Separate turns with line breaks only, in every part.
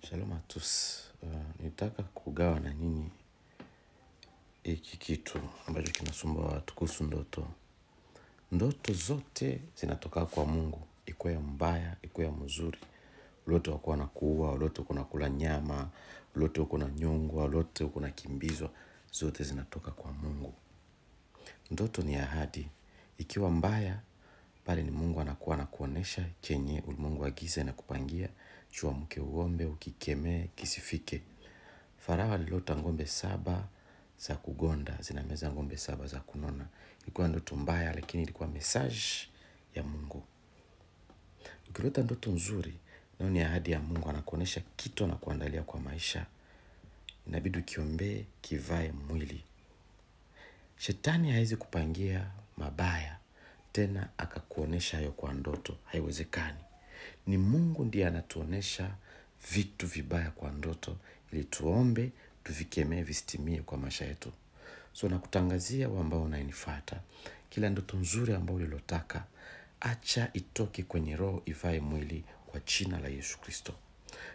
Shalom à tous. Nitaka kugawa na nyinyi hiki kitu ambacho kinasumbua watu kuhusu ndoto. Ndoto zote zinatoka kwa Mungu, ikuwe mbaya, ikuwe mzuri. Ulote wako na kuua, ulote uko na kula nyama, ulote uko na nyongwa, ulote uko na kimbizwa, zote zinatoka kwa Mungu. Ndoto ni ahadi. Ikiwa mbaya, pale ni Mungu anakuwa anakuonesha chenye ulimwengu wa giza na kupangia, jua mke uombe, ukikemee, kisifike. Farao alilota ngombe 7 za kugonda, zinameza ngombe 7 za kunona. Ilikuwa ndoto mbaya, lakini ilikuwa message ya Mungu. Ukilota ndoto nzuri, na ni ahadi ya Mungu, anakuonesha kitu na kuandalia kwa maisha. Inabidi ukiombe kivae mwili. Shetani hawezi kupangia mabaya tena akakuonesha hayo kwa ndoto, haiwezekani. Ni Mungu ndiye anatuonesha vitu vibaya kwa ndoto ili tuombe tuvikemee visitimie kwa maisha yetu. So nakutangazia wewe ambao unanifuata, kila ndoto nzuri ambayo ulilotaka, acha itoke kwenye roho ivae mwili kwa jina la Yesu Kristo.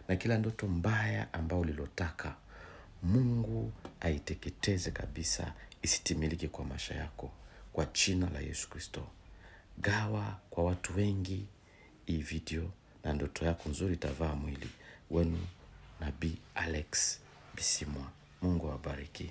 Na kila ndoto mbaya ambayo ulilotaka, Mungu aiteketeze kabisa, isitimilike kwa maisha yako kwa jina la Yesu Kristo. Gawa kwa watu wengi hii video na ndoto yako nzuri itavaa mwili. Wenu Nabii Alex Bisimwa. Mungu awabariki.